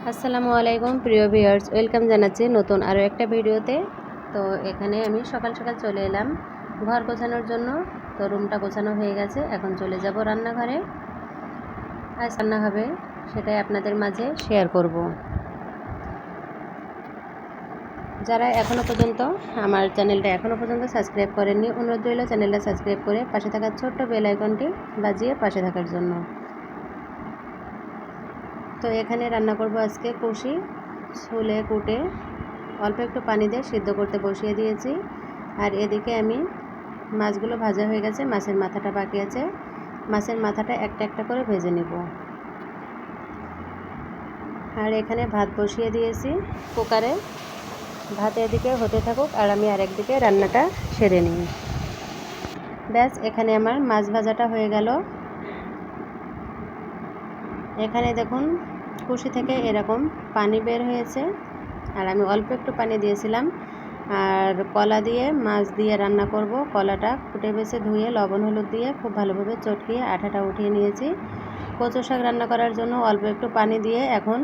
আসসালামু আলাইকুম প্রিয় ভিউয়ার্স, ওয়েলকাম জানাচ্ছি নতুন আরও একটা ভিডিওতে। তো এখানে আমি সকাল সকাল চলে এলাম ঘর গোছানোর জন্য। তো রুমটা গোছানো হয়ে গেছে, এখন চলে যাব রান্নাঘরে। আজ রান্না হবে সেটাই আপনাদের মাঝে শেয়ার করব। যারা এখনও পর্যন্ত আমার চ্যানেলটা সাবস্ক্রাইব করেননি, অনুরোধ রইল চ্যানেলটা সাবস্ক্রাইব করে পাশে থাকা ছোট্ট বেল আইকনটি বাজিয়ে পাশে থাকার জন্য। তো এখানে রান্না করব আজকে কষি ছুলে কুটে অল্প একটু পানি দিয়ে সিদ্ধ করতে বসিয়ে দিয়েছি। আর এদিকে আমি মাছগুলো ভাজা হয়ে গেছে, মাছের মাথাটা বাকি আছে। মাছের মাথাটা একটা একটা করে ভেজে নেব। আর এখানে ভাত বসিয়ে দিয়েছি কুকারে। ভাত এদিকে হতে থাকুক আর আমি আরেকদিকে রান্নাটা সেরে নিই। ব্যাস, এখানে আমার মাছ ভাজাটা হয়ে গেল। এখানে দেখুন কুশি থেকে এরকম পানি বের হয়েছে, আর আমি অল্প একটু পানি দিয়েছিলাম। আর কলা দিয়ে মাছ দিয়ে রান্না করব। কলাটা ফুটে বেছে ধুয়ে লবণ হলুদ দিয়ে খুব ভালোভাবে চটকিয়ে আঠাটা উঠিয়ে নিয়েছি। কচু শাক রান্না করার জন্য অল্প একটু পানি দিয়ে এখন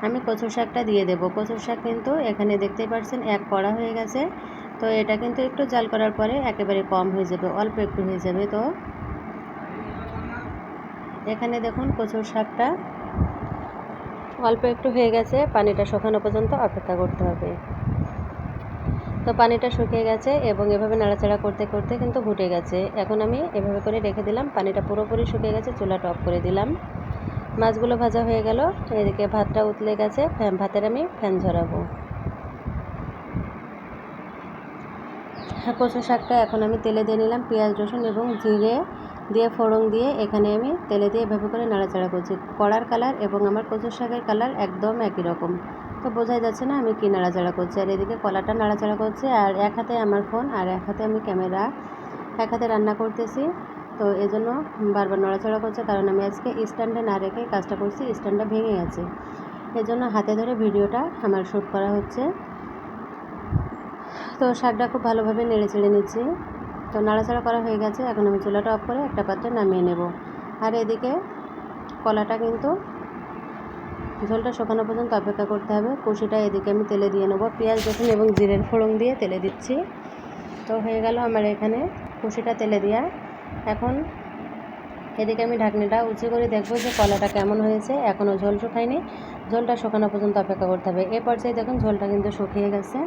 আমি কচু শাকটা দিয়ে দেব। কচু শাক কিন্তু এখানে দেখতেই পাচ্ছেন এক কড়া হয়ে গেছে। তো এটা কিন্তু একটু জাল করার পরে একেবারে কম হয়ে যাবে, অল্প একটু হয়ে যাবে। তো এখানে দেখুন কচুর শাকটা অল্প একটু হয়ে গেছে, পানিটা শুকানো পর্যন্ত অপেক্ষা করতে হবে। তো পানিটা শুকিয়ে গেছে এবং এভাবে নাড়াচাড়া করতে করতে কিন্তু ফুটে গেছে। এখন আমি এভাবে করে রেখে দিলাম, পানিটা পুরোপুরি শুকিয়ে গেছে, চুলাটা অফ করে দিলাম। মাছগুলো ভাজা হয়ে গেল, এদিকে ভাতটা উতলে গেছে, ভাতের আমি ফ্যান ঝরাবো। কচু শাকটা এখন আমি তেলে দিয়ে নিলাম, পেঁয়াজ রসুন এবং জিরে দিয়ে ফোড়ন দিয়ে এখানে আমি তেলে দিয়ে এভাবে করে নাড়াচাড়া করছি। কড়ার কালার এবং আমার কচু শাকের কালার একদম একই রকম, তো বোঝাই যাচ্ছে না আমি কি নাড়াচাড়া করছি। আর এদিকে কলাটা নাড়াচাড়া করছে, আর এক হাতে আমার ফোন আর এক হাতে আমি ক্যামেরা, এক হাতে রান্না করতেছি। তো এজন্য বারবার নাড়াচাড়া করছে, কারণ আমি আজকে স্ট্যান্ডে না রেখে কাজটা করছি, স্ট্যান্ডটা ভেঙে গেছে। এজন্য হাতে ধরে ভিডিওটা আমার শ্যুট করা হচ্ছে। তো শাকটা খুব ভালোভাবে নেড়ে চেড়ে নিচ্ছি। তো নাড়াচাড়া করা হয়ে গেছে, এখন আমি চুলাটা অফ করে একটা পাত্রে নামিয়ে নেব। আর এদিকে কলাটা কিন্তু ঝোলটা শুকানো পর্যন্ত অপেক্ষা করতে হবে। কষিটা এদিকে আমি তেলে দিয়ে নেব, পেঁয়াজ রসুন এবং জিরের ফোড়ন দিয়ে তেলে দিচ্ছি। তো হয়ে গেল আমার এখানে কষিটা তেলে দেওয়া। এখন এদিকে আমি ঢাকনিটা উঁচু করে দেখব যে কলাটা কেমন হয়েছে। এখনও ঝোল শুকায়নি, ঝোলটা শুকানো পর্যন্ত অপেক্ষা করতে হবে। এ পর্যায়ে দেখুন ঝোলটা কিন্তু শুকিয়ে গেছে।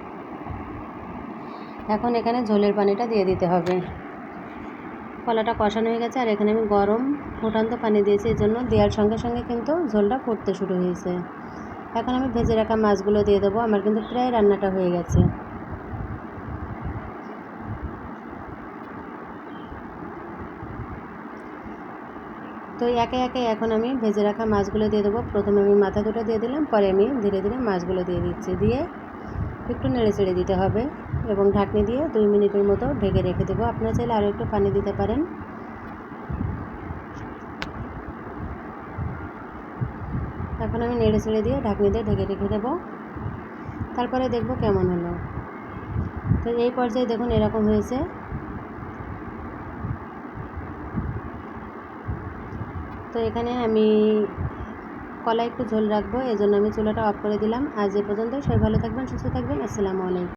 এখন এখানে ঝোলের পানিটা দিয়ে দিতে হবে। কলাটা কষানো হয়ে গেছে, আর এখানে আমি গরম ফুটন্ত পানি দিয়েছি, এই জন্য দেওয়ার সঙ্গে সঙ্গে কিন্তু ঝোলটা ফুটতে শুরু হয়েছে। এখন আমি ভেজে রাখা মাছগুলো দিয়ে দেবো। আমার কিন্তু প্রায় রান্নাটা হয়ে গেছে। তো একে একে এখন আমি ভেজে রাখা মাছগুলো দিয়ে দেবো। প্রথমে আমি মাথা দুটো দিয়ে দিলাম, পরে আমি ধীরে ধীরে মাছগুলো দিয়ে দিচ্ছি। দিয়ে একটু নেড়ে চেড়ে দিতে হবে এবং ঢাকনি দিয়ে 2 মিনিটের মতো ঢেকে রেখে দেবো। আপনারা চাইলে আরও একটু পানি দিতে পারেন। এখন আমি নেড়ে চেড়ে দিয়ে ঢাকনি দিয়ে ঢেকে রেখে দেবো, তারপরে দেখব কেমন হলো। তো এই পর্যায়ে দেখুন এরকম হয়েছে। তো এখানে আমি কলায় একটু ঝোল রাখবো, এজন্য আমি চুলাটা অফ করে দিলাম। আজ এ পর্যন্ত, সবাই ভালো থাকবেন, সুস্থ থাকবেন। আসসালামু আলাইকুম।